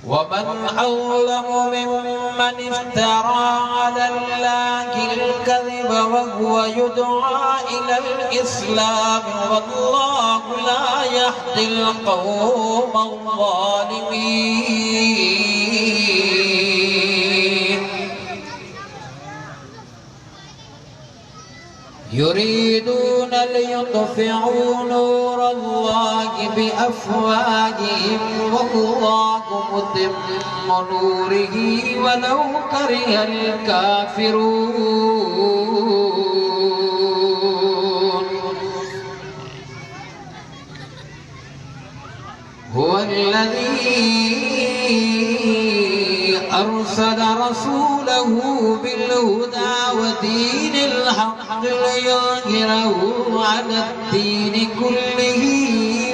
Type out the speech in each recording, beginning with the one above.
वमन अज़लम मिम्मन इफ्तरा अलल्लाहि अल-कज़िब वहुवा युदआ इलल इस्लाम वल्लाहु ला यहदिल क़ौमल ज़ालिमीन। युरीदून लियुत्फ़िउ नूरल्लाहि बिअफ़वाहिहिम वल्लाहु मुतिम्मु नूरिही वलौ करिहल काफ़िरून। हुवल्लज़ी अरसल रसूलहू बिल-हुदा व-दीनिल हक़्क़ि लियुज़हिरहू अलad-दीनि कुल्लिही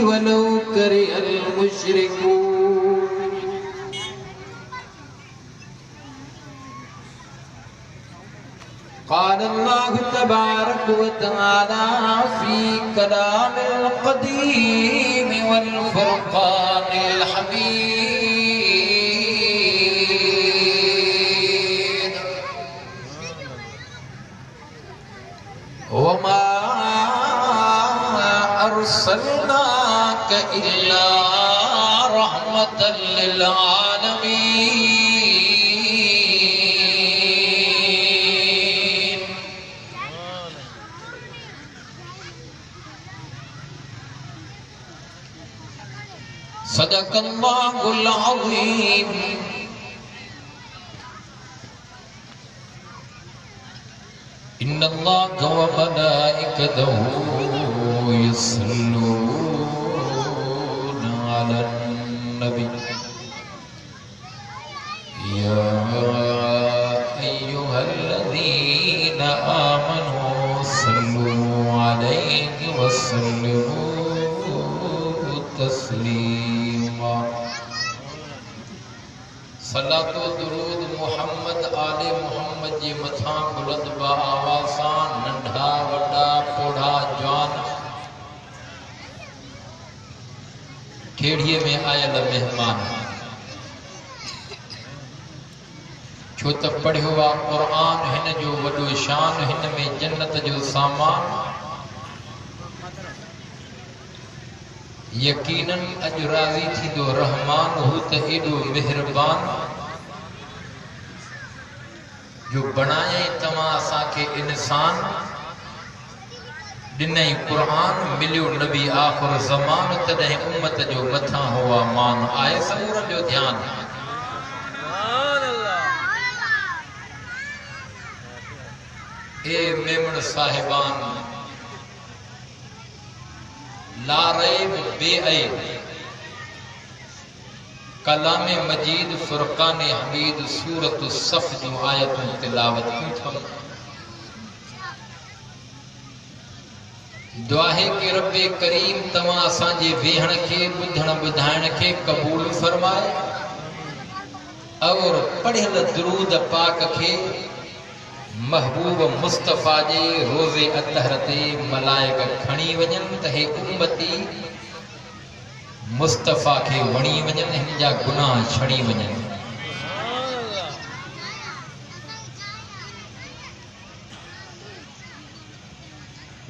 वलौ करिहल मुश्रिकून। क़ाल अल्लाहु तबारक व तआला फ़ी कलामिल क़दीम वल फ़ुरक़ानिल हमीद। वमा अर्सलनाक इल्ला रहमतल लिल आलमीन। सदक़ल्लाहुल अज़ीम। इन्नल्लाह व मलाइकतहू युसल्लूना अलन नबी या अय्युहल्लज़ीना आमनू सल्लू अलैहि व सल्लिमू तस्लीमा। सलातो दुरूद मुहम्मद आले मुहम्मद जे मथा बुलंद बा आवाज़ां नंढा वड्डा पोढ़ा जवान खेड़ीअ में आयल मेहमान। छो त पढ़ियो आ क़ुरान हिन जो वॾो शान, हिन में जन्नत जो सामान। यकीनन अज राज़ी थींदो रहमान, हू त एॾो मेहरबान जो बणाए तव्हां असांखे इंसान। ॾिनई क़ुरान, मिलियो नबी आख़िर ज़मान, तॾहिं उम्मत जो मथां हुआ मान। आहे सबूरन जो ध्यान। ए मेमण साहिबान, ला रैब बेअब कलाम मजीद फुरक़ान हमीद सूरत सफ़ जो आयतूं तिलावत कयूं। दुआ है कि रब्बे करीम तव्हां असांजे वेहण खे ॿुधण ॿुधाइण खे क़बूल फरमाए और पढ़ियल दुरूद पाक खे महबूब मुस्तफ़ा जे रोज़े अतहर ते मलाइक खणी वञनि त हे उम्मती मुस्तफ़ा खे वणी वञनि, हिन जा गुनाह छड़ी वञनि।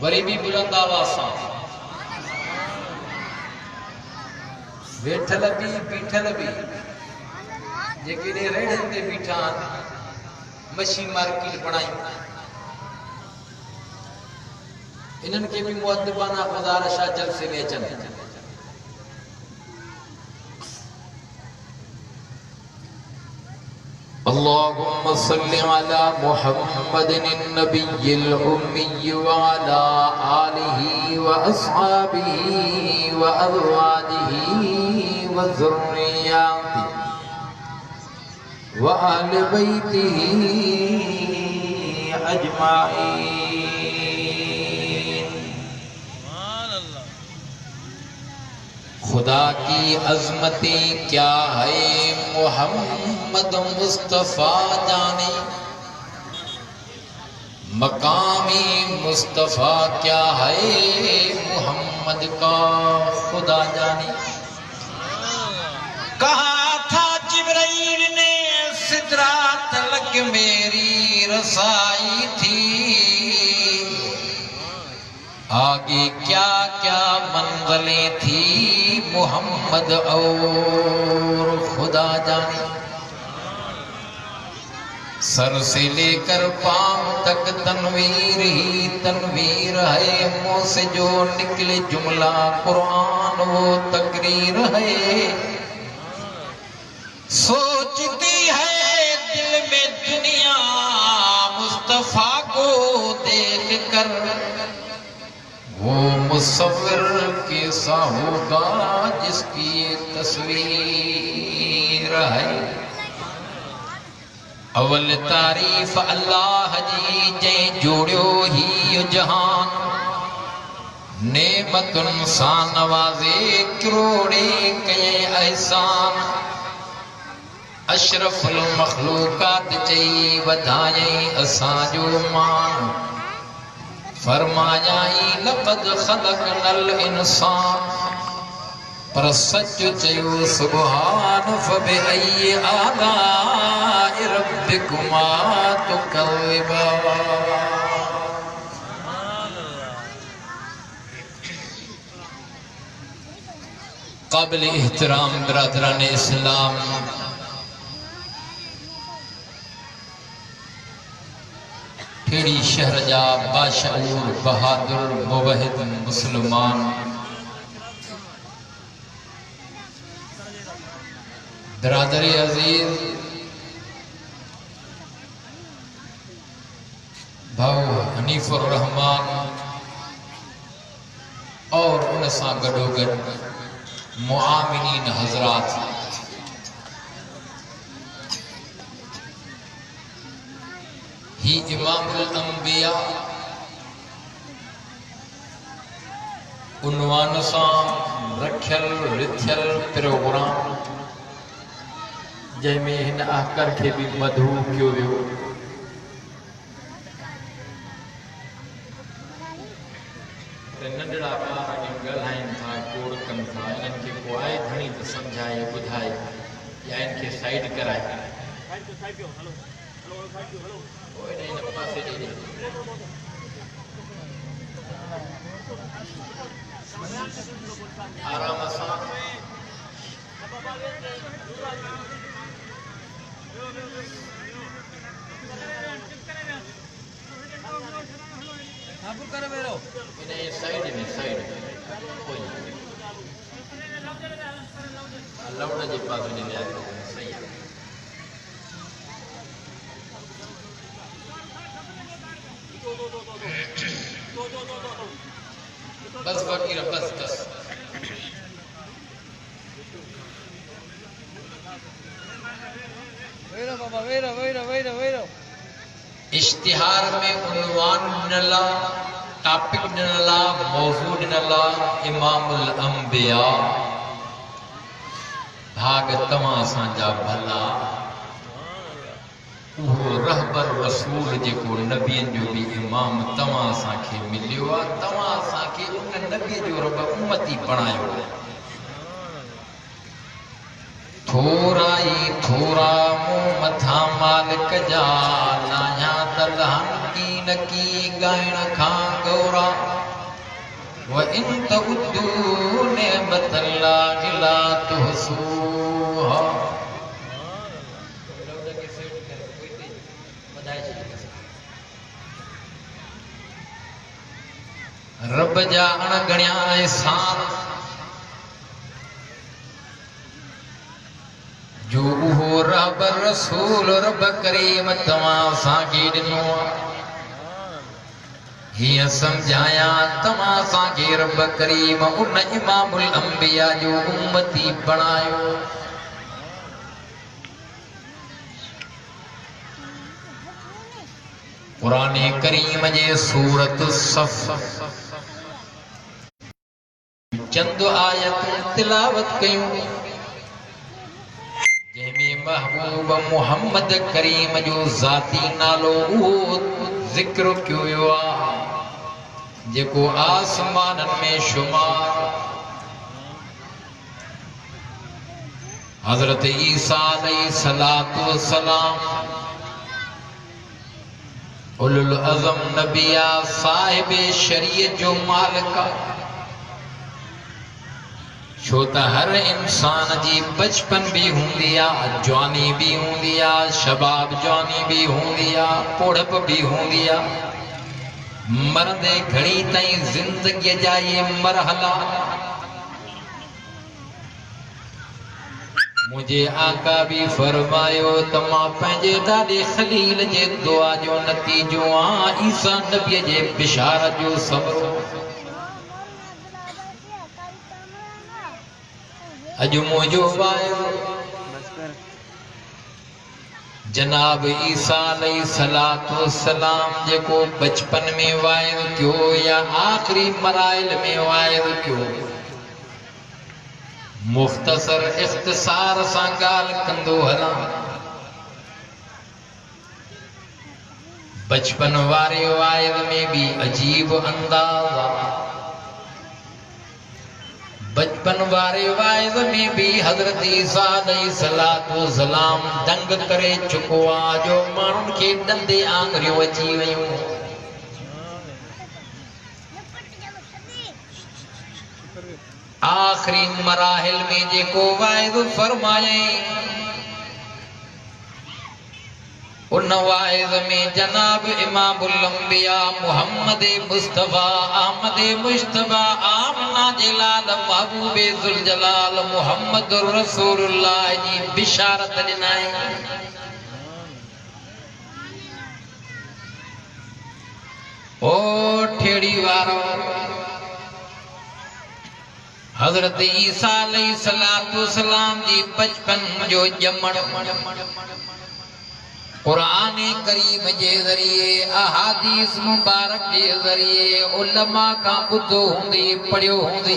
वरी भी बुलंद आवाज़ सां वेठल भी बीठल भी जेके रेड़नि ते बीठा आहिनि, मच्छी मार्केट बणाई, इन्हनि खे भी मुअद्दिबाना गुज़ारिश आहे जलसे में अचनि। अल्लाहुम्मा सल्लि अला मुहम्मदिन नबिय्यिल उम्मी व अला आलिहि व अस्हाबिहि व अज़वाजिहि व ज़ुर्रिय्यतिहि व अहलि बैतिहि अजमाइन। खुदा की अज़मतें क्या है मोहम्मद मुस्तफ़ा जाने, मकामी मुस्तफ़ा क्या है मोहम्मद का खुदा जाने। कहा था मेरी रसाई थी, आगे क्या क्या मंजिलें थी मोहम्मद और खुदा जाने। सर से लेकर पांव तक तनवीर ही तनवीर है, मुंह से जो निकले जुमला कुरान वो तकरीर है। सोचती है दिल में दुनिया मुस्तफा को देख कर, वो मुसव्विर कैसा होगा जिसकी ये तस्वीर है। अवल तारीफ अल्लाह जी जै जोड़ियो ही जहान, नेमतुन सा नवाज़े करोड़े कये एहसान। अशरफुल मखलूकात चई वधाए असांजो मान, फरमायाई लक़द ख़लक़नल इंसान। पर सच चयो सुब्हान फबिअय्यि आलाइ रब्बिकुमा तुकज़्ज़िबान। काबिल एहतराम बिरादरान इस्लाम, खेड़ी शहर जा बाशऊर बहादुर मुवहिद मुसलमान, बिरादरी अजीज, भाऊ हनीफुर रहमान और उन सां गॾोगॾु मुआमिनीन हज़रात, ही इमामुल अंबिया उन्वान सां रखियल रिथियल प्रोग्राम, जंहिंमें हिन आकर खे भी मधू कयो वियो। नंढड़ा ॿार ॻाल्हाइनि था, कोड़ कनि था, इन्हनि खे को आहे घणी त सम्झाए ॿुधाए या इनखे साइड कराए। आराम सां साइड में कोई लौड़ जे पास में सही है। बस फकीर बस बस। इश्तिहार में उन्वान ॾिनला, टॉपिक ॾिनला, मौज़ू ॾिनला इमामुल अंबिया, भाग तव्हां असांजा भला। उहो रहबर रसूल जेको नबियनि जो भी इमाम तव्हां असांखे मिलियो आहे, तव्हां असांखे उन नबीअ जो रब उम्मती बणायो आहे। थोरा ई थोरा मूं मथां मालिक जा, नाया दलहन की नकी ॻाइण खां गौरा। व इन तउद्दू नेमतल्लाहि ला तुहसूहा। रब जा अणगणिया एहसान, जो उहो रहबर रसूल रब करीम तव्हां असांखे ॾिनो आहे। हीअं सम्झाया तव्हां असांखे रब करीम उन इमामुल अंबिया जो उम्मती बणायो। कुरान करीम जे सूरत सफ़ चंद आयतूं तिलावत कयूं, जंहिंमें महबूब मोहम्मद करीम जो ज़ाती नालो उहो ज़िक्र कयो वियो आहे जेको आसमाननि में शुमार। हज़रत ईसा अलैहिस्सलातु वस्सलाम उलुल अज़म नबिया साहिब शरीयत जो मालिका छो त हर इंसान जी बचपन भी हूंदी आ, जवानी भी हूंदी आ, शबाब जवानी भी हूंदी आ, पोड़प भी हूंदी आ, मरंदे घड़ी ताईं जिंदगी जा ये मरहला मुझे आका भी फरमायो त मां पंहिंजे ॾाॾे खलील जे दुआ जो नतीजो आ ईसा नबीअ जे बिशारत जो सबरो अजु मुझो वायो जनाब ईसा अलैहिस्सलातु सलाम जेको बचपन में वायदो थियो या आखिरी मराइल में वायदो थियो मुख्तसर इख्तिसार सां ॻाल्हि कंदो हलां। बचपन वारे वाइद में भी अजीब अंदाज आ। बचपन वारे वाइद में भी हजरत ईसा अलैहिस्सलातु सलाम दंग करे चुको आ जो माण्हुनि खे ॾंदे आङरियूं अची वयूं। आखिरी मराहिल में जेको वाइदो फरमाए उन वाइद में जनाब इमामुल अंबिया मुहम्मद मुस्तफा अहमद मुश्तबा आमना जलाल महबूबे जुल जलाल मुहम्मदुर रसूलुल्लाह जी बिशारत ॾिनाई। ओ ठेड़ी वारो हजरत ईसा अलैहिस्सलातु सलाम जी बचपन जो ॼमण कुरान करीम जे ज़रिए अहादीस मुबारक जे ज़रिए उलमा का ॿुधो हूंदी पढ़ियो हूंदी।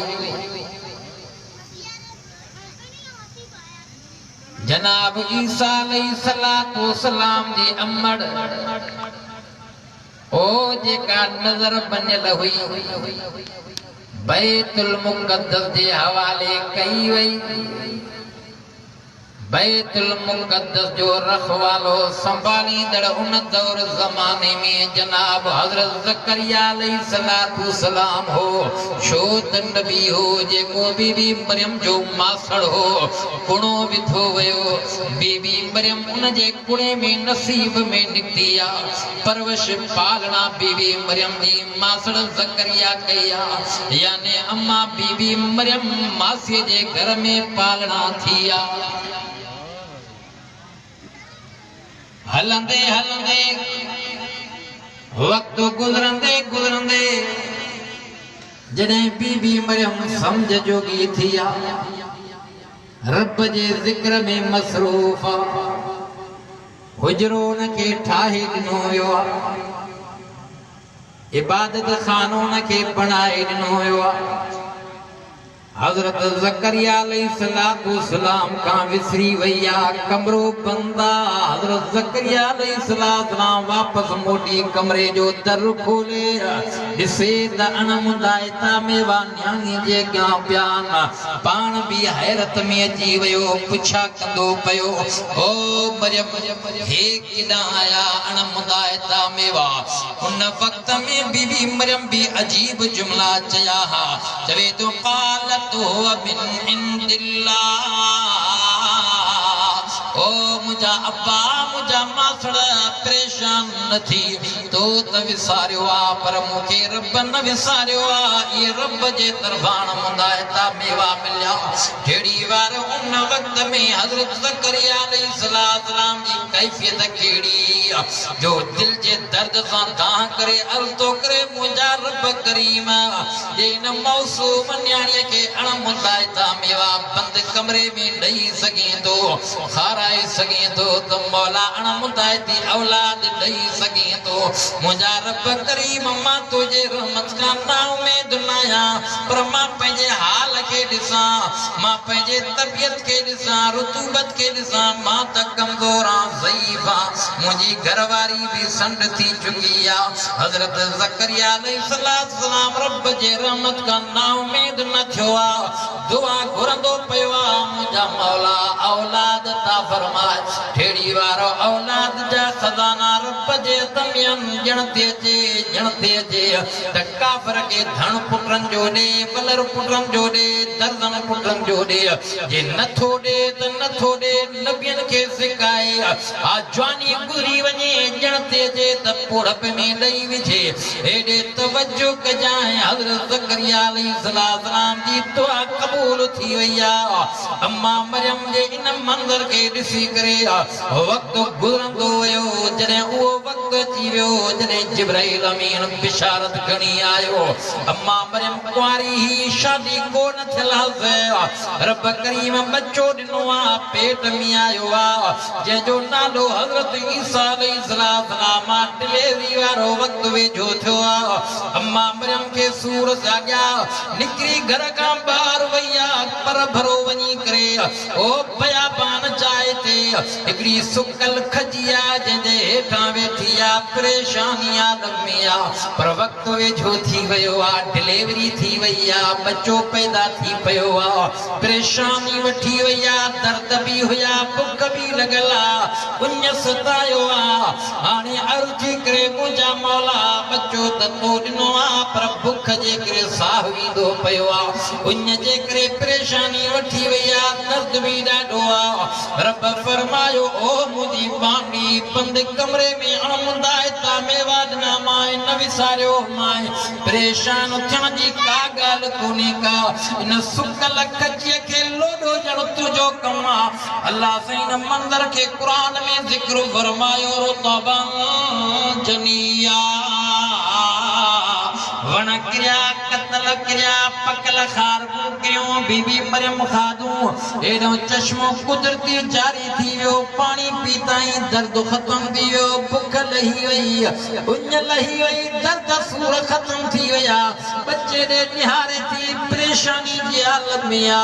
जनाब ईसा अलैहिस्सलातु सलाम जी अमड़ ओ जेका नज़र बनियल हुई बैतुल मुक़द्दस जे हवाले कई वई। बैतुल मुक़द्दस जो रखवालो संभालींदड़ उन दौर ज़माने में जनाब हज़रत ज़करिया अलैहिस्सलातु सलाम हो। छो त नबी हो जेको बीबी मरियम जो मासड़ हो कुणो विधो वियो। बीबी मरियम उन जे कुणे में नसीब में निकती आ। परवश पालना बीबी मरियम जी मासड़ ज़करिया कई आ। यानी अम्मा बीबी मरियम मासीअ जे घर में पालना थी आ। हलंदे हलंदे वक्त गुजरंदे गुजरंदे जॾहिं बीबी मरियम समझ जोगी थी आ रब जे ज़िक्र में मसरूफ़ आ हुजरो उन खे ठाहे ॾिनो वियो आ इबादत खानो उन खे बणाए ॾिनो वियो आ। हजरत ज़करिया अलैहिस्सलातु सलाम का विसरी वई आ कमरो बंदा। हजरत ज़करिया अलैहिस्सलातु सलाम वापस मोटी कमरे जो दर खोले ॾिसे त अणमुदाइता में वा न्याणी जे अॻियां बयान पाण भी हैरत में अची वियो पुछा कंदो पियो ओ मरियम हे किॾां आया अणमुदाइता में वा। उन वक्त में बीबी मरियम भी अजीब जुमला चया हा चवे तो क़ालत मिन इंदिल्लाह ओ मुझा अब्बा मुझा मासड़ परेशान न थी तो त विसारियो आ पर मूंखे रब न विसारियो आ। ये रब जे तरफां मुदाइता मेवा मिलिया। जहिड़ी वार उन वक्त में हजरत ज़करिया अलैहिस्सलातु सलाम जी कैफियत कहिड़ी जो दिल जे दर्द सां दाह करे अर्ज़ तो करे मुंहिंजा रब करीम जे न मौसूम न्याणीअ खे अणमुदाइता मेवा बंदि कमरे में ॾेई सघे थो खाराए सघे थो त मौला अणमुदाइती औलाद ॾेई सघे थो। मुंहिंजा रब करीम मां तुंहिंजे रहमत खां ना उमेद न आहियां पर मां पंहिंजे हाल खे ॾिसां मां पंहिंजे तबियत खे ॾिसां रुतूबत खे ॾिसां मां त कमज़ोर आहियां ज़ईफ़ आहियां मुंहिंजी घरवारी भी संड थी चुकी आहे। हज़रत ज़करिया अलैहिस्सलातु सलाम रब जे रहमत खां ना उमेद न थियो आहे दुआ घुरंदो पियो आहे मुंहिंजा मौला औलाद औलाद ता फरमाए ठेड़ी वारो औलाद जा खजाना रब जे तमियन जणते जे त काफर के धन पुटन जो दे बलर पुटन जो दे दर्जन पुटन जो दे जे नथो दे त नथो दे नबियन के सिकाए आ जवानी गुरी वने जणते जे त पुड़प में लई विझे एडे तवज्जो कजाए हजरत ज़करिया अलैहिस्सलाम जी दुआ कबूल थी वया अम्मा मरियम जे इन मंजर के दिसी करे वक्त गुजरंदो वयो जने वो वक्त अची वियो जने जिब्राइल अमीन बिशारत खणी आयो अम्मा मरियम कुंवारी ही शादी को न थियल हस रब करीम बच्चो दिनो आ पेट में आयो आ जे जो नालो हजरत ईसा अलैहिस्सलाम डिलीवरी वारो वक्त वेझो थियो आ अम्मा मरियम के सूर जाग्या निकरी घर का बाहर वैया पर भरो वनी करे ओ बयाबान जाए थे एकड़ी सुकल खजिया जे हेठा वेठिया परेशानियां लमिया पर वक्त वेझो थी वयो आ डिलीवरी थी वैया बच्चो पैदा थी पयो आ परेशानी वठी वैया दर्द भी हुया भुख भी लगला उन सतायो आ हाने अर्जी करे मुजा मौला बच्चो त तो दिनो आ पर भुख जे करे साह वींदो पयो आ उन जे करे परेशानी वठी वैया दर्द भी ॾाढो आ रब फरमायो ओ मुजी बांगी बंद कमरे में अणमुंदाए ता मेवाद ना माए न विसारियो माए परेशान थियण जी का ॻाल्हि कोन्हे का इन सुकल खजीअ खे लोॾो ॼण तुंहिंजो कमु आहे अल्लाह साईं इन मंदर खे क़ुरान में ज़िक्र फरमायो रुतबन जनिया वण किरिया कतल किरिया पकल खार क्यों बीबी मरियम खादू एडो चश्मो कुदरती जारी थी वियो पानी पीताई दर्द खत्म थी वियो भुख लही वई उन लही वई दर्द सूर खत्म थी वया बच्चे दे निहारे थी परेशानी जी हालत में आ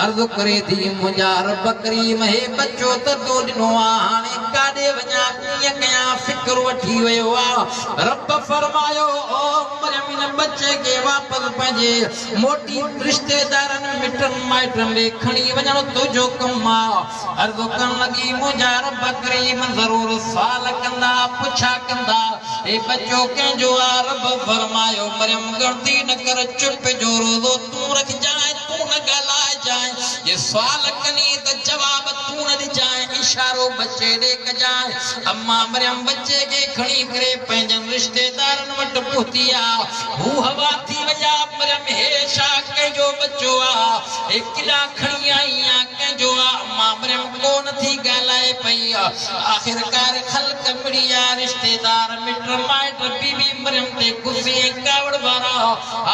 अर्ज करे थी मुंजा रब करीम हे बच्चो त तो दिनो आ हाने काडे वञा कीअं कया फिक्र वठी वयो आ रब फरमायो ओ मरियम इन बच्चे के वापस पंहिंजे मोटी रिश्तेदारन मिटन माइटन ले खणी वञण तुंहिंजो कमु आ अर्ज़ करण लॻी मुंहिंजा रब करीम ज़रूर सवाल कंदा पुछा कंदा ए बच्चो कंहिंजो आ रब फरमायो मरियम ग़लती न कर चुप जो रोज़ो तूं रखजांइ तूं न ॻाल्हाए जाए ये सवाल कनी त जवाब तूं न ॾिजांइ इशारो बच्चे ॾे कजांइ अम्मा मरियम बच्चे के खणी करे पंहिंजनि रिश्तेदारनि वटि पहुती आ हू हवा थी वया मरियम हे छा कंहिंजो बच्चो आ हे किला खणी आई आ कंहिंजो आ अम्मा मरियम कोन थी ॻाल्हाए पई आख़िरकार ख़ल्क़ मिड़िया रिश्तेदार मिट माइट बीबी मरियम ते गुस्से कावड़ वारा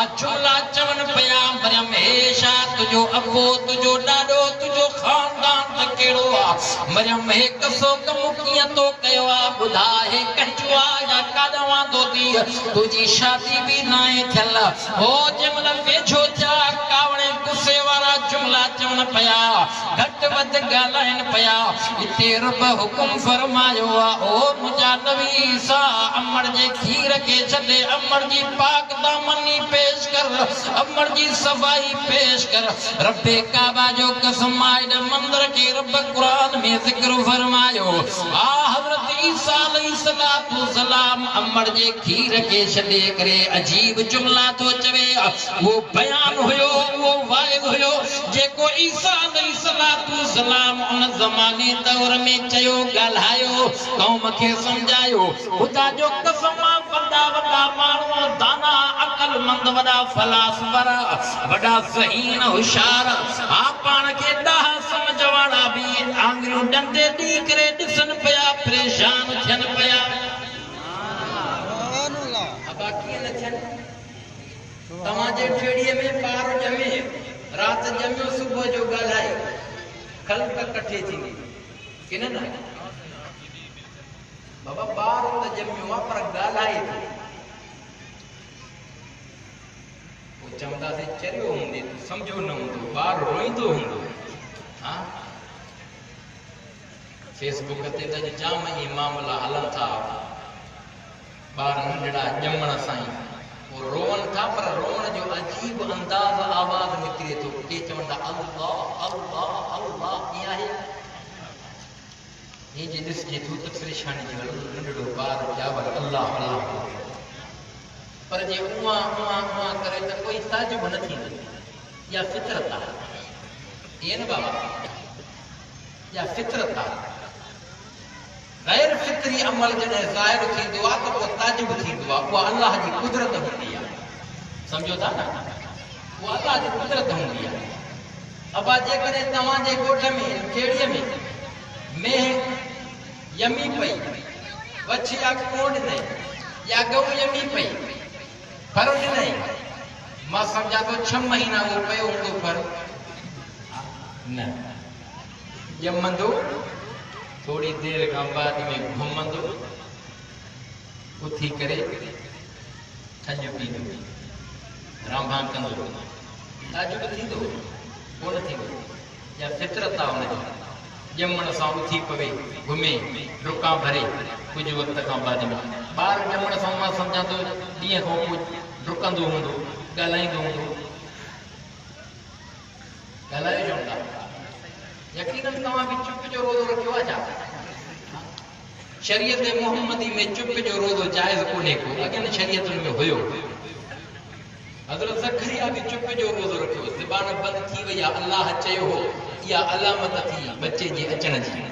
आ जुमला चवनि पिया मरियम हे छा तुंहिंजो अबो तुंहिंजो ॾाॾो तुंहिंजो ख़ानदान त कहिड़ो आ मरियम हे कसो कमु कीअं तो कयो आ ॿुधा हे कंहिंजो आ या काॾां वांदो थी तुंहिंजी शादी भी नाहे थियल हो जंहिंमहिल वेझो थिया कावड़े गुस्से वारा जुमला चवनि पिया घटि वधि ॻाल्हाइनि पिया हिते रब हुकुम फरमायो आ ओ मुंहिंजा नबी ईसा अमर जे खीर के छॾे अमर जी पाक दामनी पेश कर अमर जी सफ़ाई पेश कर रब्बे काबा जो कसम आहे मंदिर के रब कुरान में ज़िक्र फरमायो आ हज़रत ईसा अलैहिस्सलाम अमर जे खीर के छॾे करे अजीब जुमला तो चवे वो बयान हुयो वो वाइद हुयो जेको ईसा अलैहिस्सलाम उन ज़माने दौर में चयो ॻाल्हायो कौम खे समझायो खुदा जो कसम वॾा वॾा माण्हू दाना अक़लमंद वॾा फलासफर वॾा ज़हीन होशियार आ पाण खे ॾाह समझ वारा भी आंगुरियूं ॾंदे ॾी करे ॾिसनि पिया परेशान थियनि पिया तव्हांजे ठेड़ीअ में ॿार ॼमे राति ॼमियो सुबुह जो ॻाल्हाए ख़ल्क़ कठे थींदी की न बाबा ॿार त ॼमियो आहे पर ॻाल्हाए थो पोइ चवंदासीं चरियो हूंदे सम्झो न हूंदो ॿार रोईंदो हूंदो हा फेसबुक ते त जाम ई मामला हलनि था ॿार नंढड़ा ॼमण सां ई रोवन था पर रोवन जो अजीब अंदाज आवाज निकले तो के चवंदा अल्लाह अल्लाह अल्लाह किया है ये जिस जेतू तक परेशानी जी नंढड़ो बार जावर अल्लाह अल्लाह पर जे उमा उमा उमा करे तो कोई ताजुब न थींदो या फितरत आहे ये न बाबा या फितरत आहे गैर फितरी अमल जॾहिं ज़ाहिर थींदो आहे त पोइ ताजुब थींदो आहे उहा अल्लाह जी कुदरत हूंदी आहे सम्झो था न उहा अल्लाह जी कुदरत हूंदी आहे अबा जेकॾहिं तव्हांजे ॻोठ में खेड़ीअ में मेंह यमी पई वछ या कोड नहीं या गऊ यमी पई फर्क नहीं मां समझा तो 6 महीना वो पयो हूंदो फर्क न यमंदो थोड़ी देर खां बाद में घुमंदो उथी करे थज पींदो रांभा कंदो ताजुब थींदो कोन थींदो या फितरत आहे हुनजी जमण सां उथी पवे घुमे डुका भरे कुछ वक्त खां बाद में बार जमण सां मां समझा तो ॾींहं खां पोइ डुकंदो हूंदो ॻाल्हाईंदो हूंदो ॻाल्हायो चवंदा यकीनन तव्हां बि चुप जो रोज़ो रखियो आहे छा शरीयत मुहम्मदी में चुप जो रोज़ो जाइज़ कोन्हे को अॻियनि शरीयतुनि में हुयो हज़रत ज़करिया भी चुप जो रोज़ो रखियो ज़बान बंद थी वई आहे अल्लाह चयो हो या अलामत थी बच्चे जे अचण जी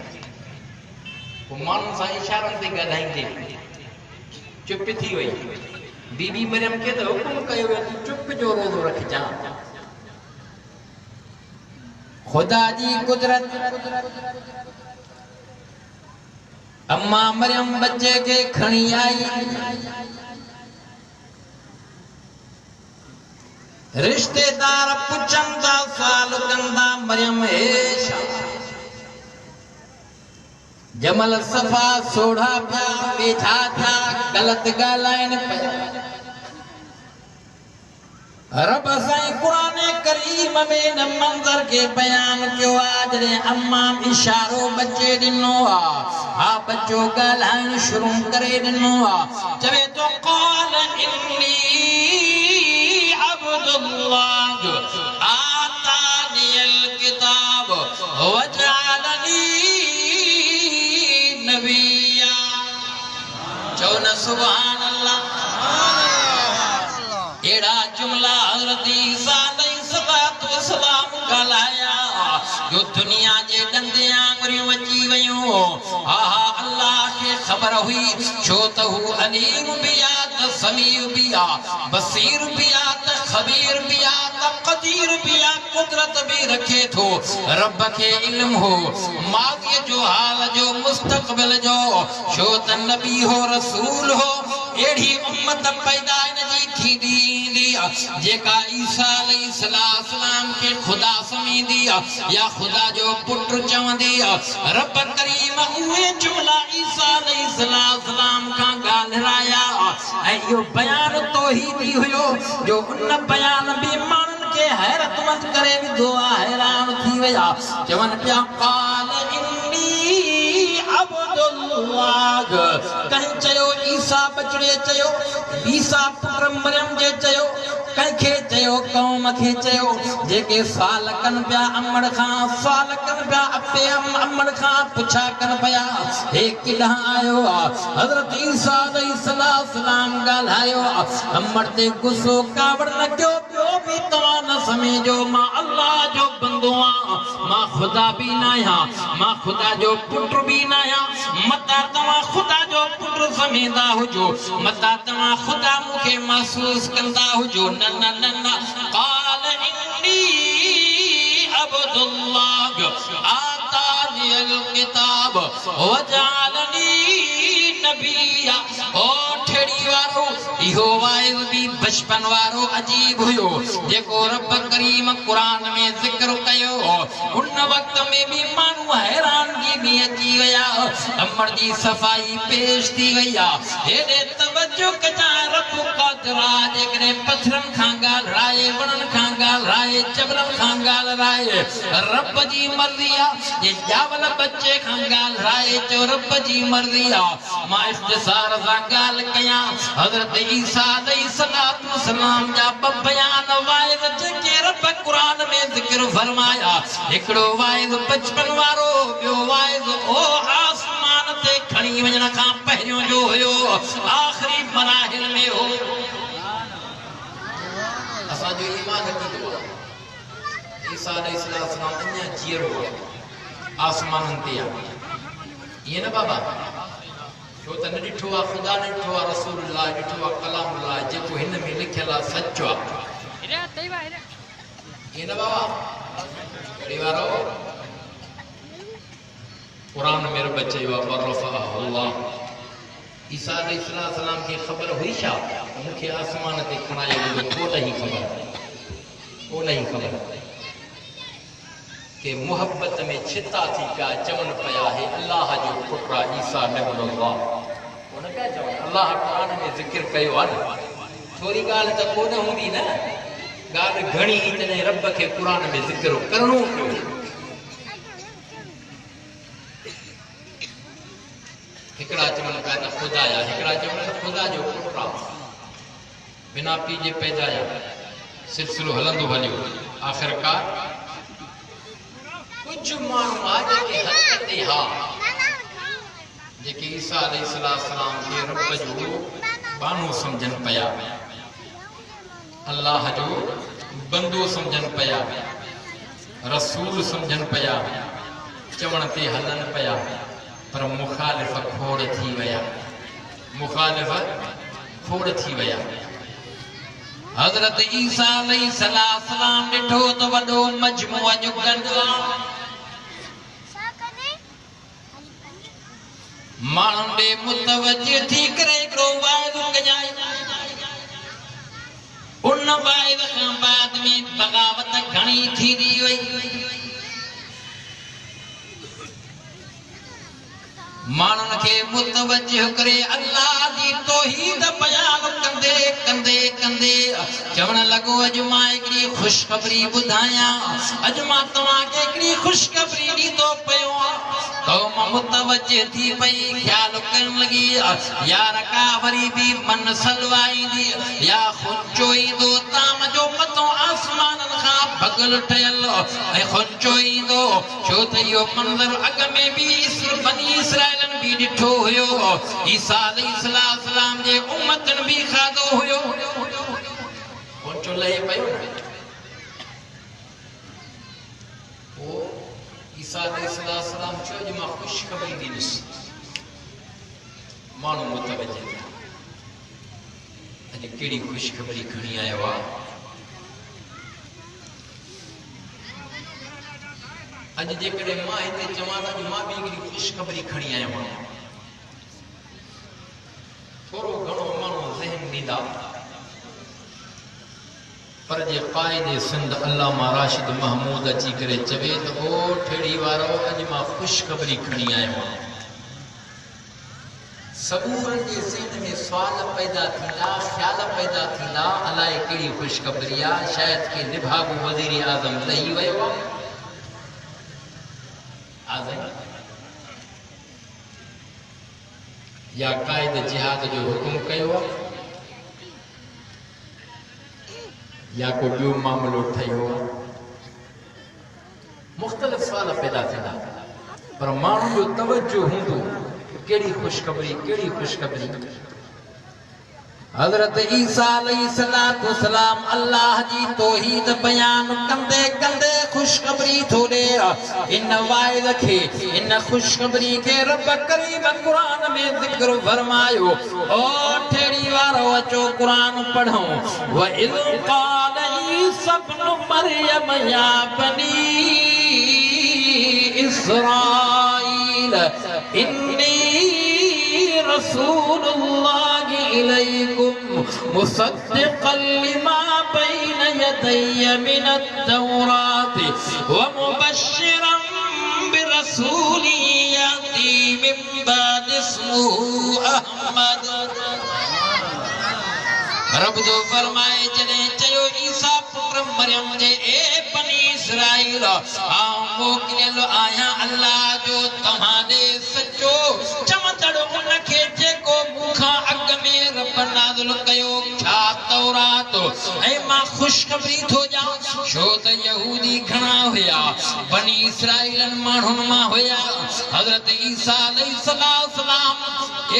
वो माण्हुनि सां इशारनि ते ॻाल्हाईंदे चुप थी वई बीबी मरियम खे त हुकुम कयो वियो तूं चुप जो रोज़ो रखजां खुदा जी कुदरत अम्मा मरियम बच्चे के खणी आई रिश्तेदार पुछन था साल कंदा मरियम हेशा जमल सफा सोढ़ा पिया वेठा था गलत ॻाल्हाइनि पिया रब साईं कुरान करीम में न मंज़र के बयान कयो आहे जॾहिं अम्मा इशारो बच्चे ॾिनो आहे हा बच्चो ॻाल्हाइण शुरू करे ॾिनो आहे चवे तो क़ाल इन्नी अब्दुल्लाह आतानियल किताब वजअलनी नबिया चओ न सुभान अल्लाह एड़ा जुमला हज़रत ईसा अलैहिस्सलाम ॻाल्हाया जो दुनिया जे ॾंदे आङुरियूं अची वयूं हा अल्लाह खे ख़बर हुई छो त हू अलीम बि आहे त समीउ बि आहे बसीर बि आहे त ख़बीर बि आहे त क़दीर बि आहे कुदरत बि रखे थो रब खे इल्म हो माज़ीअ जो हाल जो मुस्तक़बिल जो छो त नबी हो रसूल हो एड़ी उम्मत पैदा इनजी थींदी ईंदी जेका ईसा अलैहिस्सलाम खे ख़ुदा समींदी या ख़ुदा जो पुट चवंदी रब करीम उहे जुमला ईसा अलैहिस्सलाम खां ॻाल्हाया ऐं इहो बयान तौहीदी हुयो जो उन बयान बि माण्हुनि खे हैरतमंद करे विधो आहे हैरान थी विया चवनि पिया क़ाल इन्नी अब्दुल्लाह कहीं चयो ईसा बचड़े चयो ईसा पुत्र मरियम जे चयो कंहिंखे चयो कौम खे चयो जेके साल कनि पिया अमड़ खां साल कनि पिया अपे अमड़ खां पुछा कनि पिया हे किॾां आयो आहे हज़रत ईसा अलैहिस्सलाम ॻाल्हायो अमड़ ते गुस्सो कावड़ न कयो ॿियो बि तव्हां न सम्झो मां अल्लाह जो बंदो आहियां मां ख़ुदा बि न आहियां मां ख़ुदा जो पुट बि न आहियां मता तव्हां ख़ुदा जो पुट सम्झंदा हुजो मता तव्हां ख़ुदा मूंखे महसूस कंदा हुजो न न न न क़ाल इन्नी अब्दुल्लाह आतानियल किताब वजअलनी नबिया ओ ठेड़ी वारो इहो वाइज भी बचपन वारो अजीब हुयो जेको रब करीम कुरान में जिक्र कयो उन वक्त में भी मानू हैरानगी में अची वया अमर जी सफाई पेश थी वया हेडे तवज्जो कजा रब क़दरा जेकरे पत्थरन खां ॻाल्हाए वणन खां ॻाल्हाए जबलन खां ॻाल्हाए रब जी मर्ज़ी आहे जे जावल बच्चे खां ॻाल्हाए जो रब जी मर्ज़ी आहे मां इख़्तिसार सां ॻाल्हि कयां हज़रत ईसा अलैहिस्सलाम जा बयान वाइज जेके रब कुरान में ज़िक्र फरमाया हिकिड़ो वाइज बचपन वारो ॿियो वाइज ओ आसमान ते खणी वञण खां पहिरियों जो हुयो आखिरी मराहिल में हो असांजो ईमान कींदो आहे ईसा अलैहिस्सलाम अञा जीअरो आसमाननि ते आहे ईअं न बाबा छो त न ॾिठो आहे ख़ुदा न ॾिठो आहे रसूलुल्लाह ॾिठो आहे कलामुल्लाह जेको हिन में लिखियलु आहे सचो आहे ईअं न बाबा वॾे वारो क़ुरान में रब चयो आहे वरफ़अहु अल्लाह ईसा अलैहिस्सलाम खे ख़बर हुई छा मूंखे आसमान ते खणायो वेंदो कोन ई ख़बर के मोहब्बत में छिता थी पिया चवनि पिया हे अल्लाह जो पुटु आहे ईसा नबीउल्लाह कोन पिया चवनि अल्लाह क़ुरान में ज़िक्र कयो आहे न थोरी ॻाल्हि त कोन हूंदी न ॻाल्हि घणी तॾहिं रब खे क़ुरान में ज़िक्र करणो पियो हिकिड़ा चवनि पिया त ख़ुदा आहे हिकिड़ा चवनि त ख़ुदा जो पुटु आहे बिना पीउ जे पैदाया सिलसिलो हलंदो हलियो आख़िरकार कुछ माण्हू आहे जेके हक़ ते हा जेके ईसा अलैहिस्सलाम खे रब जो बानो सम्झनि पिया अल्लाह जो बंदो सम्झनि पिया रसूल सम्झनि पिया चवण ते हलनि पिया पर मुखालिफ़ खोड़ थी विया हज़रत ईसा अलैहिस्सलाम ॾिठो त वॾो मजमूअ जो गंढ माण्हुनि ॾे मुतवज्जह थी करे हिकिड़ो वाइदो कजाई उन वाइदे खां बाद में बग़ावत घणी थींदी वई माण्हुनि खे मुतवज्जह करे अल्लाह जी तौहीद बयान कंदे कंदे कंदे चवण लॻो अॼु मां हिकिड़ी ख़ुशख़बरी ॿुधायां अॼु मां तव्हांखे हिकिड़ी ख़ुशख़बरी ॾींदो पियो क़ौम मुतवज्जह थी पई ख़्यालु करण लॻी यार का वरी बि मन सलवाईंदी या खुंचो ईंदो ताम जो मथो आसमाननि खां भॻल ठहियल ऐं खुंचो ईंदो छो त इहो मंज़र अॻ में बि बनी इसराइलन भी ॾिठो हुयो ईसा अलैहिस्सलाम जे उम्मतन भी खाधो हुयो खुंचो लहे पियो ईसा अलैहिस्सलाम चयो जो मां ख़ुशख़बरी थी ॾिस माण्हू मुतवज्जह थिया अॼु कहिड़ी ख़ुशख़बरी खणी आयो आहे अॼु जेकॾहिं मां हिते चवां त अॼु मां बि हिकिड़ी ख़ुशख़बरी खणी आयो आहियां थोरो घणो माण्हू ज़हन ॾींदा पर जे क़ाइदे सिंध अल्लामा राशिद महमूद अची करे चवे त ओ ठेड़ी वारो अॼु मां ख़ुशख़बरी खणी आयो आहियां सबूरनि जे ज़हन में सुवाल पैदा थींदा ख़्याल पैदा थींदा अलाए कहिड़ी ख़ुशख़बरी आहे शायदि के निभागो वज़ीर आज़म लही वियो आहे या क़ाइद जिहाद जो हुकुम कयो या को ॿियो मामलो ठहियो मुख़्तलिफ़ सवाल पैदा थींदा पर माण्हू जो तवज्जो हूंदो कहिड़ी ख़ुशख़बरी हज़रत ईसा अलैहिस्सलाम अल्लाह जी तौहीद बयान कंदे कंदे ख़ुशख़बरी थो ॾे इन वाइद खे इन ख़ुशख़बरी खे रब करीम क़ुरान में ज़िक्र फरमायो ओ ठेड़ी वारो अचो क़ुरान पढ़ो व इज़ क़ाल ईसा इब्न मरियम या बनी इस्राईल इन्नी रसूलुल्लाह इलैकुम मुसद्दिक़न लिमा बैन यदैय मिनत-तौरात व मुबश्शिरन बिरसूलिन याती मिन बाद इस्मुहु अहमद रब जो फरमाए जॾहिं चयो ईसा पुत्र मरियम जे ए बनी इस्राईल आऊं मोकिलियल आहियां अल्लाह जो तव्हां ॾे सचो चमंदड़ उनखे जेको मूंखां अॻु में रब नाज़िल कयो छा तौरात ऐ मां खुशखबरी थो जा छो त यहूदी घणा हुया बनी इसराइलन माण्हुनि मां हुया हज़रत ईसा अलैहिस्सलाम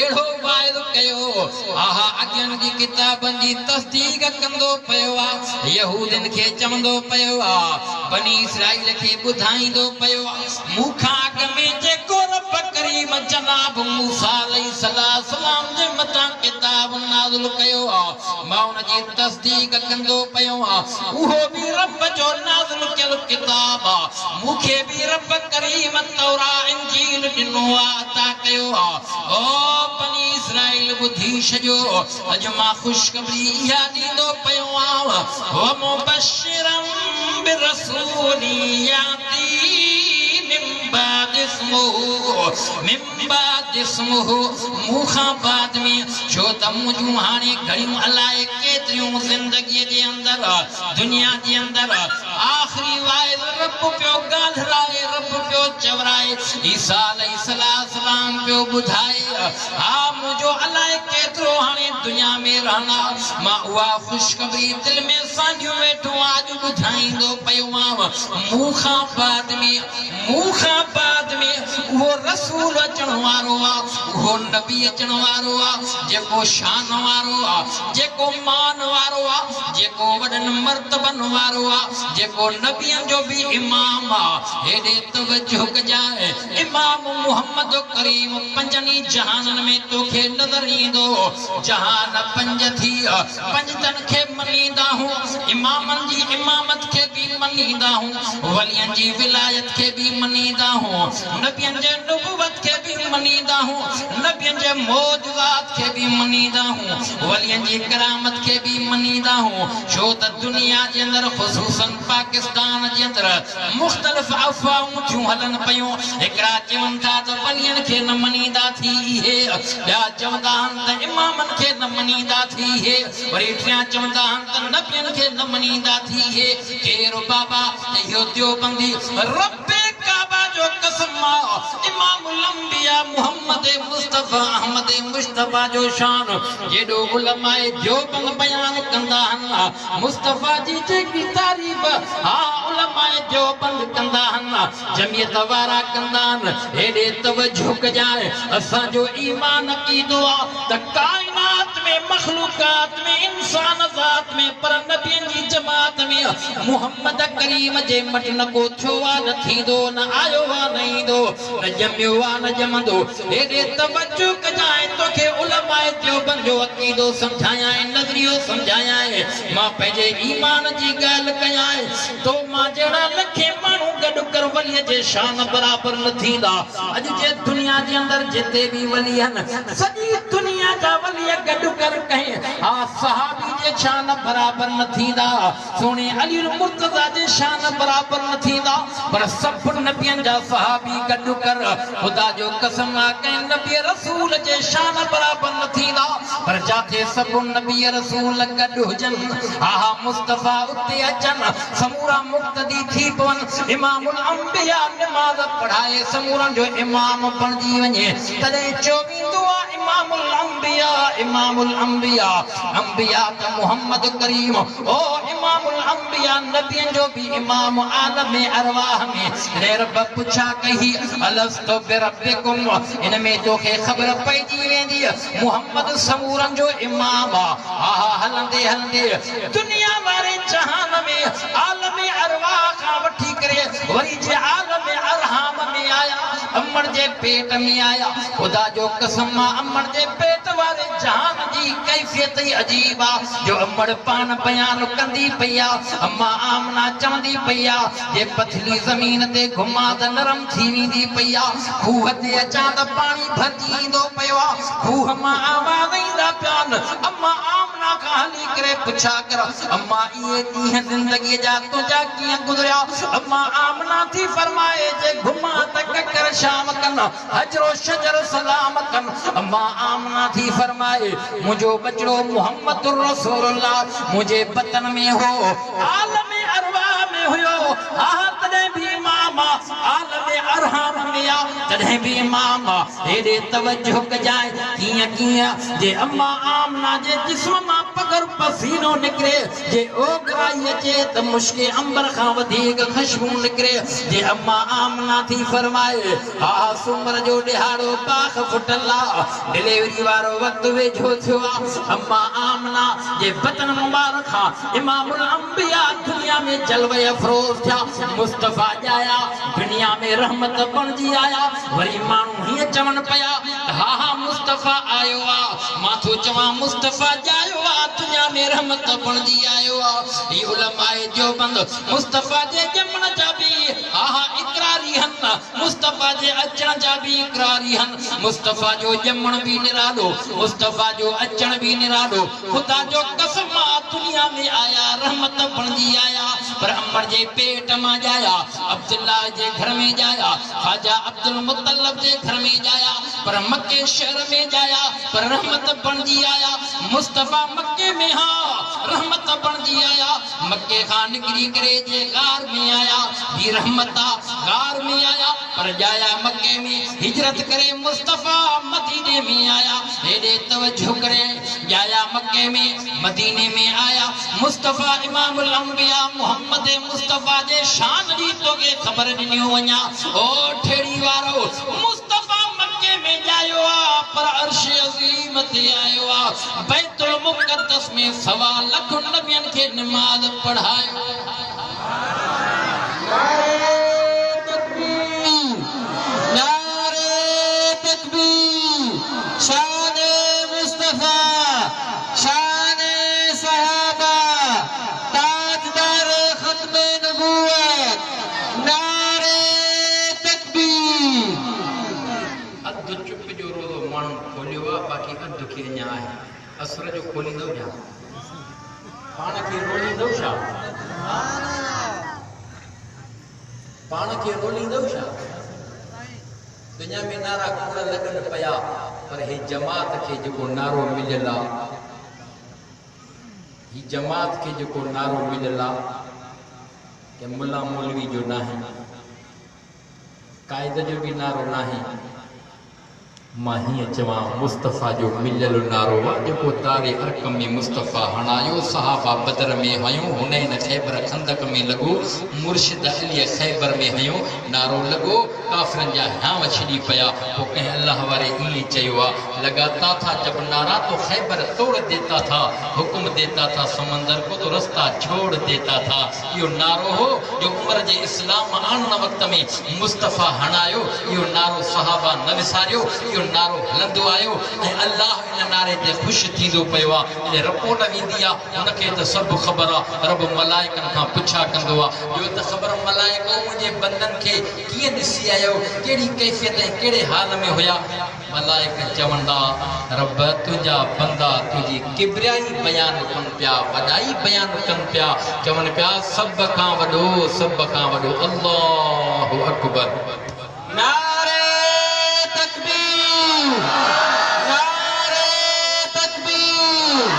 एड़ो वाइदो कयो आहा अॻियनि जी किताबनि जी तस्दीक कंदो पियो आहे यहूदियुनि खे चवंदो पियो आहे बनी इसराइल खे ॿुधाईंदो पियो आहे मूंखां अॻ में जेको रब करीम जनाब मूसा अलैहिस्सलाम जे मथां किताब नाज़िल कयो आहे मां उन जी तस्दीक कंदो पियो आहे उहो बि रब जो नाज़िल कयल किताब आहे मूंखे बि रब करीम तौरा इंजील ॾिनो आहे अता कयो आहे ओ बनी इसराइल ॿुधी छॾियो अॼु मां ख़ुशख़बरी इहा ॾींदो पियो आहियां व मुबश्शिरम बिरसूली याती मिन बाद इस्मुहु मूंखां बाद में छो त मुंहिंजूं हाणे घणियूं अलाए केतिरियूं ज़िंदगीअ जे अंदरि दुनिया जे अंदरि आख़िरी वाइदो रब पियो ॻाल्हाए रब पियो चवराए ईसा अलैहिस्सलाम पियो ॿुधाए हा मुंहिंजो अलाए केतिरो हाणे दुनिया में रहना मां उहा ख़ुशख़बरी दिलि में सांझियो वेठो अॼु ॿुधाईंदो पियो आहियां मूंखां बाद में उहो रसूल अचण वारो आहे उहो नबी अचण वारो आहे जेको शान वारो आहे जेको मान वारो आहे जेको वॾनि मर्तबनि वारो आहे जेको नबियनि जो बि इमाम आहे हेॾे तवजो कजाए इमाम मुहम्मद करीम पंजनि जहाननि में तोखे नज़र ईंदो जहान पंज थी पंजनि खे मञींदा हूं इमामनि जी इमामत खे बि मञींदा हूं वलियनि जी विलायत खे बि मञींदा हूं नबियनि जे नुबुवत खे बि मञींदा हूं नबियनि जे मौजूदात खे बि मञींदा हूं वलियनि जी करामत खे बि मञींदा हूं छो त दुनिया जे अंदरि ख़ुसूसन पाकिस्तान जे अंदरि मुख़्तलिफ़ अफ़वाहूं थियूं हलनि पियूं हिकिड़ा चवनि था त वलियनि खे न मञींदा थी इहे ॿिया चवंदा आहिनि त इमामनि खे न मञींदा थी इहे वरी टियां चवंदा आहिनि त नबियनि खे न मञींदा थी इहे केरु बाबा इहो देवबंदी रब्बे काबा जो कसम इमामुल अंबिया मुहम्मद मुस्तफा अहमद मुस्तफा जो शान जेॾो उलमाए देवबंद बयान कंदा आहिनि मुस्तफा जी जेकी तारीफ़ हा उलमाए देवबंद कंदा आहिनि जमियत वारा कंदा आहिनि हेॾे तवजो कजाए असांजो ईमान अक़ीदो आहे त काइनात में मखलूकात में इंसान ज़ात में पर नबियनि जी जमात में मुहम्मद करीम जे मट न को थियो आहे न थींदो न आयो आहे न ईंदो न ॼमियो आहे न ॼमंदो हेॾे तवजो कजाए तोखे उलमाए देवबंद जो अक़ीदो सम्झायां नज़रियो सम्झायां मां पंहिंजे ईमान जी ॻाल्हि कयां तो मां जहिड़ा लखे माण्हू गॾु कर वलीअ जे शान बराबर न थींदा अॼु जे दुनिया जे अंदरि जिते बि वली आहिनि सॼी दुनिया जा वली गॾु कर कहीं हा सहाबी जे शान बराबर न थींदा सोने अली मुर्तज़ा जे शान बराबर न थींदा पर सभु नबियनि जा सहाबी गॾु कर खुदा जो कसम आहे कंहिं नबी रसूल जे शान बराबर न थींदा पर जाते सभु नबी रसूल गॾु हुजनि आहा मुस्तफा उते अचनि समूरा मुक़्तदी थी पवनि इमामुल अंबिया नमाज़ पढ़ाए समूरनि जो इमाम बणिजी वञे तॾहिं चयो वेंदो आहे इमामुल अंबिया अंबिया त मुहम्मद करीम ओ इमामुल अंबिया नबियनि जो बि इमाम आलम अरवाह में रब पुछा कही अलस्तु बिरब्बिकुम इन में तोखे ख़बर पइजी वेंदी मुहम्मद समूरनि जो इमाम आहा हलंदे हलंदे दुनिया वारे जहान में आलम अरवाह खां वठी करे वरी जे आलम अरहाम में आया अमर जे पेट में आया खुदा जो कसम अमर जे पेट वारे जहान जी कैफियत ही अजीब आहे जो अमर पान बयान कंदी पई आहे अम्मा आमना चवंदी पई आहे जे पथली ज़मीन ते घुमा त नरम थी वेंदी पई आहे खूह ते अचां त पाणी भरिजी ईंदो पियो आहे खूह मां आवाज़ ईंदा पिया आहिनि अम्मा आमना खां हली करे पुछा कर अम्मा इहे ॾींहं ज़िंदगीअ जा तुंहिंजा कीअं गुज़रिया अम्मा आमना थी फरमाए जे घुमा त ककर शाम कनि हजरो शजर सलाम कनि अम्मा आमना थी फरमाए मुंहिंजो बचड़ो मुहम्मद रसूलुल्लाह मुंहिंजे बतन में हो आलम अरवाह में हुयो हा तॾहिं बि इमाम आलम अरहाम में आ तॾहिं भी इमाम हेॾे तवज्जो कजाए कियां कियां जे अम्मा आमना जे जिस्म मां पगर पसीनो निकरे जे ओघराई अचे त मुश्के अंबर खां वधीक खुशबू निकरे जे अम्मा आमना थी फरमाए हा सुमर जो ॾिहाड़ो पाख फुटला डिलीवरी वारो वक्त वेझो थियो अम्मा आमना जे बतन मुबारक खां इमामुल अंबिया दुनिया में जलवे अफरोज थिया मुस्तफा जाया दुनिया में रहमत बणजी आया वरी माण्हू हीअं चवण पिया हा हा मुस्तफा आयो आ मां थो चवां मुस्तफा जायो आ दुनिया में रहमत बणजी आयो आ ही उलमाए जो बंद मुस्तफा जे जमण जा भी हा हा इकरारी हन मुस्तफा जे अचण जा भी इकरारी हन मुस्तफा जो जमण भी निरालो मुस्तफा जो अचण भी निरालो खुदा जो कसम दुनिया में आया रहमत बणजी आया पर अमर जे पेट मां जाया अब्दुल्ला जे घर में जाया ख्वाजा अब्दुल मुत्तलब जे घर में जाया पर मक्के शहर में जाया पर रहमत बणजी आया मुस्तफा मक्के में हा रहमत बणजी आया मक्के खां निकरी करे जे गार में आया ही रहमत गार में आया पर जाया मक्के में हिजरत करे मुस्तफा मदीने में आया हेॾे तवज्जो करे जाया मक्के में मदीने में आया मुस्तफा इमामुल अंबिया मोहम्मद मुस्तफा जे शान जी तोखे ख़बर ॾिनियो वञा ओ ठेड़ी वारो मुस्तफा मक्के में जायो आ पर अर्श अज़ीम ते आयो आ बैतुल मुक़द्दस में 1.25 लाख नबियन के नमाज पढ़ायो असर जो खोलींदो जा पाण खे रोलींदो छा पाण खे रोलींदो छा दुनिया में नारा कूड़ लॻनि पिया पर हे जमात खे जेको नारो मिलियल आहे ही जमात खे जेको नारो मिलियल आहे कि मुला मौलवी जो नाहे कायद जो भी नारो नाहे मां हीअं चवां मुस्तफ़ा जो मिलियल नारो आहे जेको तारे अरकम में मुस्तफ़ा हणायो सहाबा बदर में हयूं हुनैन ख़ैबर खंदक में लॻो मुर्शिद अली ख़ैबर में हयूं नारो लॻो काफ़िरनि जा हियांव छिड़ी पिया पोइ कंहिं अल्लाह वारे ईअं चयो आहे लगाता था जब नारा तो खैबर तोड़ देता था हुक्म देता था समंदर को तो रास्ता छोड़ देता था इहो नारो हो जो उमर जे इस्लाम आणण वक़्त में मुस्तफ़ा हणायो इहो नारो सहाबा न विसारियो इहो नारो हलंदो आयो ऐं अल्लाह इन नारे ते ख़ुशि थींदो पियो आहे रिपोर्ट वेंदी आहे हुनखे त सभु ख़बर आहे रब मलाइकनि खां पुछा कंदो आहे ॿियो त ख़बर मलाइको मुंहिंजे बंदनि खे कीअं ॾिसी आयो कहिड़ी कैफ़ियत ऐं कहिड़े हाल में हुया मलाइक चवंदा रब तुंहिंजा बंदा तुंहिंजी किबरियाई बयानु कनि पिया वॾाई बयानु कनि पिया चवनि पिया सभ खां वॾो अल्लाहु अकबर नारे तकबीर नारे तकबीर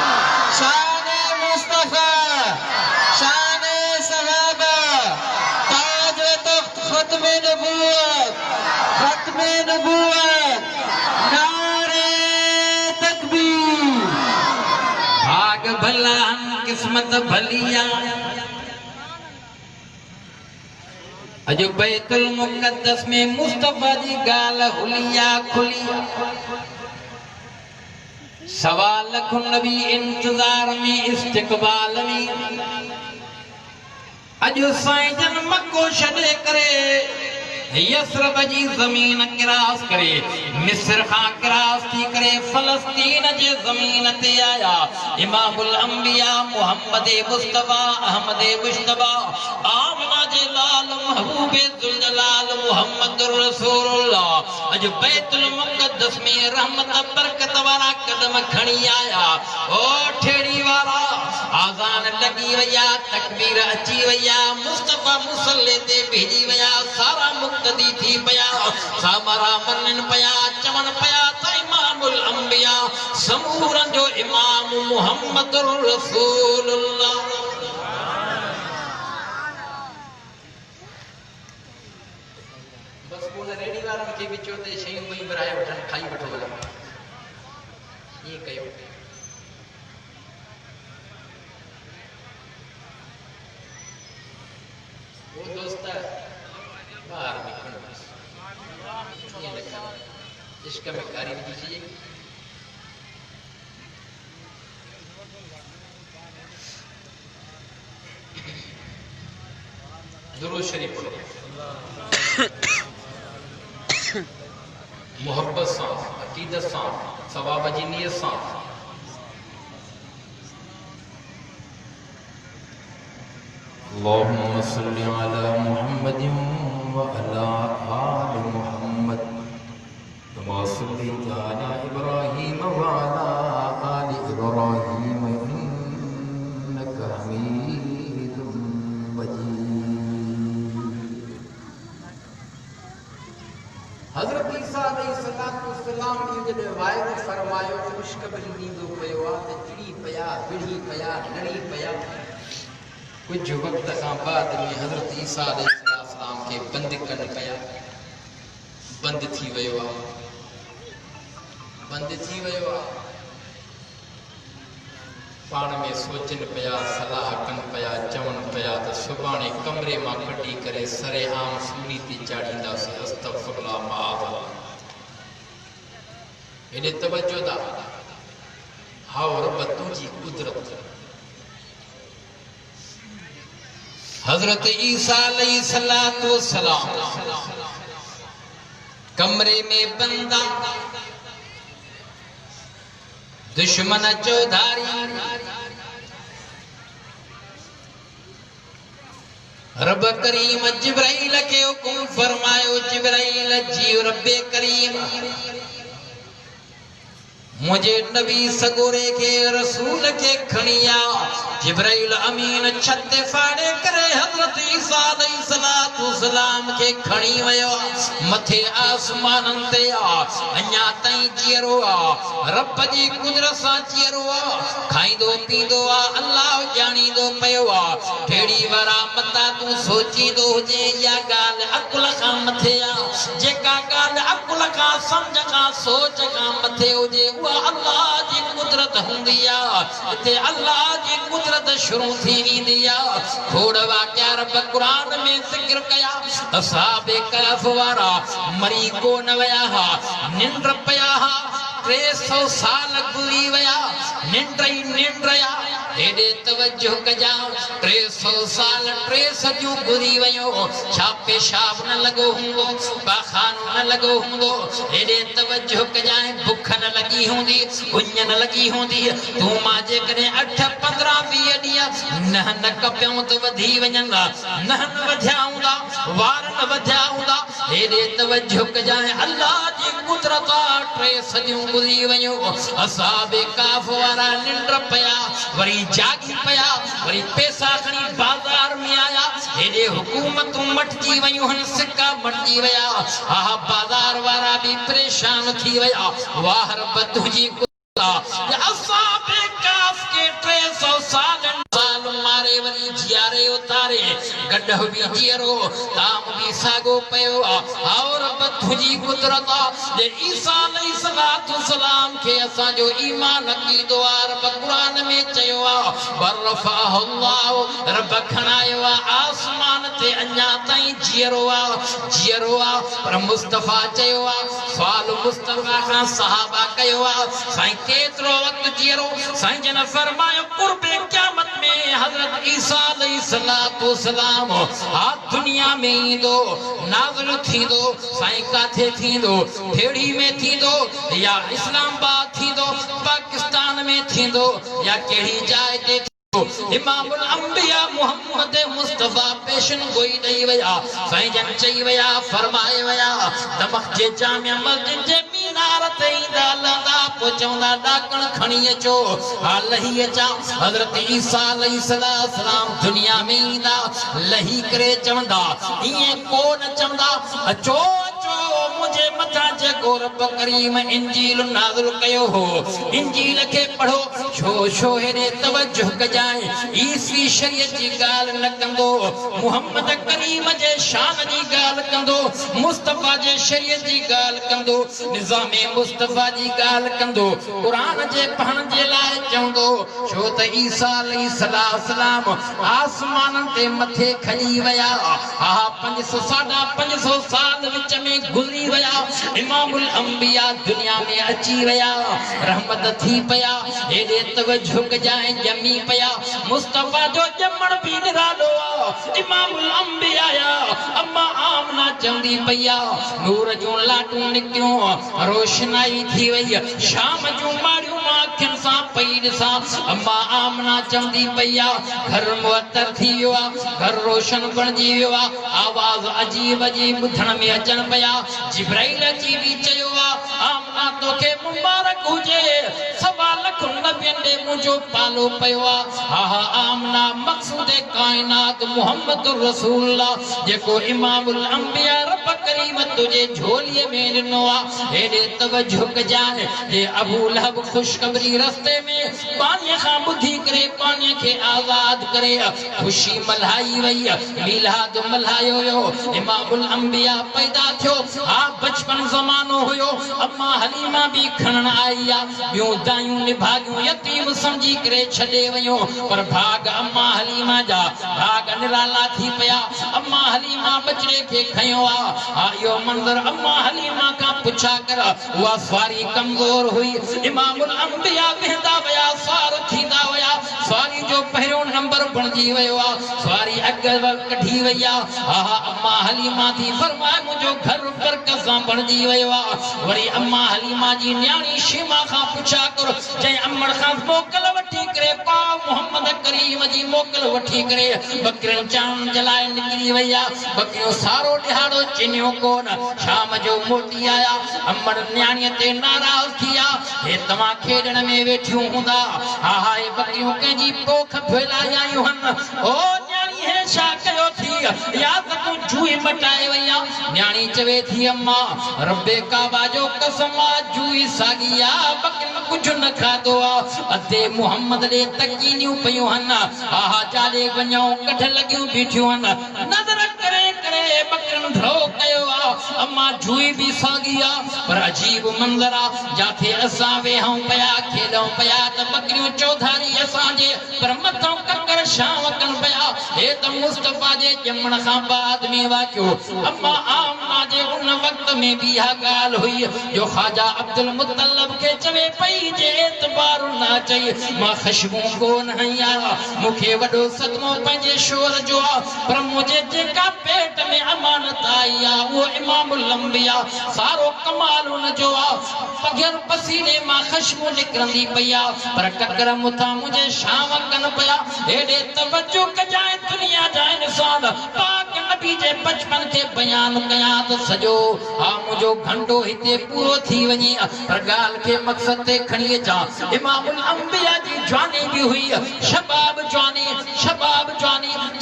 शान मुस्तफा शान सहाबा ताज तख्त खत्म नबूवत नारे तकबीर भाग भला किस्मत भलिया अजो बैतुल मुक़द्दस में मुस्तफा जी गाल हुलिया खुली 1.25 लाख नबी इंतजार में इस्तिकबाल में अजो साईं जन मक्को छॾे करे यसरब जी ज़मीन क्रॉस करे मिस्र खां क्रॉस थी करे फ़लस्तीन जे ज़मीन ते आया इमामुल अंबिया मोहम्मद मुस्तफा अहमद मुश्तबा आमना जे लाल महबूब जुल जलाल मोहम्मद रसूलुल्लाह अज बैतुल मुक़द्दस में रहमत बरकत वाला कदम खणी आया ओ ठेड़ी वाला आज़ान लगी वया तकबीर अची वया मुस्तफा मुसल्ले ते भेजी वया सारा मुक्तदी थी पया सामरा मनन पया चमन पया त इमामुल अंबिया समूरन जो इमाम मोहम्मद रसूलुल्लाह बस को रेडी वारन के विचो ते शयूं बई बराए वठन खाई वठो भला ये कयो वो दोस्त बाहर निकल ये देखा इश्क में कारी दीजिए दुरूद शरीफ पढ़ो मोहब्बत से अकीदत से सवाब जी नियत से अल्लाहुम्मा सल्लि अला मुहम्मदिन व अला आलि मुहम्मद कमा सल्लैता अला इब्राहीम व अला आलि इब्राहीम इन्नका हमीदुम मजीद। हज़रत ईसा अलैहिस्सलाम जॾहिं वाइदो फरमायो ख़ुशख़बरी ॾींदो पियो आहे त चिड़ी पिया विढ़ी पिया लड़ी पिया कुछ वक्त खां बाद में हज़रत ईसा अलैहिस्सलाम के बंद कन पिया बंद थी वियो आहे पाण में सोचन पिया सलाह कन पिया चवन पिया त सुभाणे कमरे मां कढी करे सरे आम सूली ते चाढ़ींदासीं अस्तगफिरुल्लाह माअज़ल्लाह हेॾे तवज्जो दा हाओ रब तुंहिंजी कुदरत हजरत ईसा अलैहिस्सलाम कमरे में बंदा दुश्मन चौधारी रब करीम जिब्राइल के हुकुम फरमायो जिब्राइल जी रब्बे करीम मुझे नबी सगोरे के रसूल के खणिया जिब्राइल अमीन छत फाड़े करे हजरत ईसा अलैहिस्सलाम के खणी वयो मथे आसमानन ते अन्या ताई जीरो रब जी कुदरत सा जीरो खाइदो पीदो अल्लाह जानीदो पयो ढेड़ी वारा मता तू सोची दो जे या गाल अकुल का मथे जेका गाल अकुल का समझ का सोच का मथे हो जे अल्लाह जी कुदरत हुंदी ते अल्लाह जी कुदरत शुरू थी वेंदी खोड़ वाक़या रब कुरान में ज़िक्र कया असहाबे कहफ वारा मरी को न वया निंड पया 300 साल गुज़री वया निंड्रया हेॾे तवज्जो कजा 300 साल 3 सदियूं गुज़री वयो छा पेशाब न लगो हुंदो पाखानो न लगो हुंदो हेॾे तवज्जो कजा भूख न लगी हुंदी उञ न लगी हुंदी तू मां जे कने 8 15 20 ॾींहं न कपियो त वधी वञनि न वधिया हूंदा वार न वधिया हूंदा हेॾे तवज्जो कजा अल्लाह जी कुदरत 3 सदियूं गुज़री वयो असहाबे कहफ वारा निंड पया वरी जागी पया वरी पैसा खणी बाजार में आया हेॾे हुकूमतूं मटजी वयूं हन सिक्का मटजी वया बाजार वारा भी परेशान थी वया वाह रब तुंहिंजी असहाबे कहफ के 300 साल मारे वरी जियारे उतारे गड्ढ भी जियरो ताम भी सागो पयो और रब तुंहिंजी कुदरत जे ईसा अलैहिस्सलाम के असा जो ईमान अकीदो रब कुरान में चयो बरफाह अल्लाह रब खणायो आसमान ते अन्या ताई जियरो पर मुस्तफा चयो सवाल मुस्तफा का सहाबा कयो साईं केतरो वक्त जियरो साईं जन फरमायो कुर्बे क़यामत में हजरत ईसा अलैहिस्सलाम दुनिया में ईंदो नाज़िल थींदो साईं काथे थींदो ढेड़ी में थींदो या इस्लामाबाद थींदो पाकिस्तान में थींदो या केड़ी जाए ते इमामुल अंबिया मोहम्मद मुस्तफा पेशन गोई दई वया साईं जन चई वया फरमाए वया दमक जे जामिया मस्जिद जे मीनार ते ईंदा लंदा पोचंदा डाकण खणी अचो लही अचा हजरत ईसा अलैहिस्सलाम दुनिया में ईंदा लही करे चवंदा इए को न चवंदा अचो मुझे मथा जेको रब करीम इंजील नाज़िल कयो हो इंजील के पढ़ो छो हेरे तवज्जो कजाए ईसवी शरीयत जी गाल न कंदो मोहम्मद करीम जे शान जी गाल कंदो मुस्तफा जे शरीयत जी गाल कंदो निजाम मुस्तफा जी गाल कंदो कुरान जे पढ़न जे लाए चवंदो छो त ईसा अलैहिस्सलाम आसमान ते मथे खड़ी वया हा 500 साल विच में गुजरी वया इमामुल अंबिया दुनिया में अची वया रहमत थी पया एडे तव झुक जाए जमी पया मुस्तफा जो जमण भी निरालो इमामुल अंबिया अम्मा आमना चंदी पया नूर जो लाटू निकियो रोशनाई थी वई शाम जो मारियो आँखिन सा पई सा अम्मा आमना चंदी पया घर मुअत्तर थी वियो घर रोशन बणजी वियो आवाज अजीब अजीब ॿुधण में अचन पया जिब्राइल अची भी चयो आमना तोखे मुबारक हुजे 1.25 लाख नबियन दे मुंहिंजो पालो पयो हा हा आमना मक़सूद कायनात मुहम्मद रसूलुल्लाह जेको इमामुल अंबिया रब करीम तुझे झोलीअ में ॾिनो हेॾे तव झुक जाए हे अबू लहब खुशखबरी रस्ते में पानी खां ॿुधी करे पानी के आजाद करे खुशी मल्हाई वई मिलाद मल्हायो वियो इमामुल अंबिया पैदा थियो हा बचपन ज़मानो हुयो अम्मा हलीमा भी खणण आई ॿियूं दायूं निभागियूं यतीम समझी करे छॾे वयो पर भाग अम्मा हलीमा जा भाग निराला थी पया अम्मा हलीमा बचड़े के खयो हा यो मंजर अम्मा हलीमा का पुछा कर वा सारी कमजोर हुई इमामुल अंबिया वेंदा वया सार थींदा वया सारी जो पहिरियों नंबर बणजी वयो सारी अगर कढी वया हा अम्मा हलीमा थी फरमाए मुझो घर बरकत सां बणजी वयो वरी अम्मा हलीमा जी न्याणी शीमा का पुछा कर जै अम्मड़ खां मोकल वठी करे पा मोहम्मद करीम जी मोकल वठी करे बकरन चाण जलाए निकली वया बकरियो सारो दिहाड़ो चिन्यो कोन शाम जो मोटी आया अम्मड़ न्याणी ते नाराज थिया हे तमा खेडण में वेठियो हुंदा हा हा ए बकरियो के जी पोख फैलाया हन ओ न्याणी है छा कयो थी या त तू जुई मटाए वया न्याणी चवे थी अम्मा रब्बे काबा जो कसम जुई सागिया बकरिन कुछ न खादो अदे मोहम्मद ले तकीनियो पयो हन हा हा चाले वञो कठ लगियो बीठियो हन नजर करे करे बकरन धरो कयो अम्मा जुई भी सागिया पर अजीब मंजर जाथे असा वेहूं पया खेलूं पया त बकरियों चौधारी असा जे पर मथों ककर शाम कन पया हे त मुस्तफा जे जमण खां बाद में वाक्यो अम्मा आमना जे उन वक्त में भी हा गाल हुई जो ख्वाजा अब्दुल मुत्तलब के चवे पई जे एतबार ना चाहिए मां खुशबू को नहीं मुखे वडो सदमो पंजे शोर जो पर मुझे जेका पेट में अमानत आई वो इमामुल अंबिया सारो कमाल उन जो बगैर पसीने मां खुशबू निकरंदी पया पर ककर मुथा मुझे शाम कन पया एडे तवज्जो कजाए दुनिया जा इंसान पाक नबी जे बचपन के बयान कया तो सजो हा मुझो घंटो हिते पूरो थी वनी पर गाल के मकसद ते खणी जा इमामुल अंबिया जी जवानी भी हुई शबाब जवानी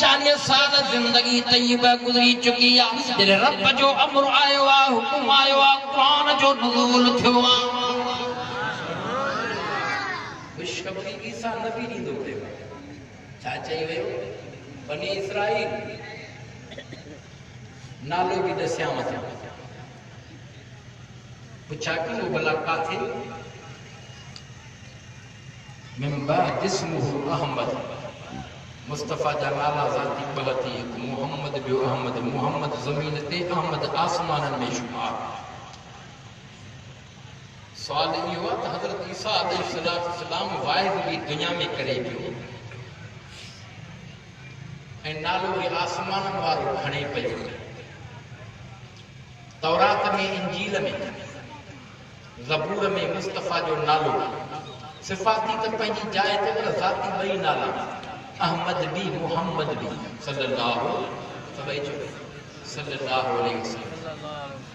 40 साल जिंदगी तय्यबा गुजरी चुकी जरे रब जो अमर आयो हुकुम आयो कुरान जो नुज़ूल थियो खुशखबरी ईसा नबी दी दो छा चई वयो बनी इसराइल नालो भी दस्या मत पुछा कि वो भला काथे मिंबा जिस्मुहु अहमद मुस्तफा जा नाला ज़ाती बहती मोहम्मद बियो अहमद मोहम्मद ज़मीन ते अहमद आसमान में शुमार सवाल इहो त हज़रत ईसा अलैहिस्सलाम वाहिद भी दुनिया में करे पियो ऐं नालो भी आसमान वारो खणे पियो तौरात में इंजील में ज़बूर में मुस्तफा जो नालो सिफाती त पंहिंजी जाइ ते पर ज़ाती ॿई नाला अहमद भी मोहम्मद भी सल्लल्लाहु अलैहि वसल्लम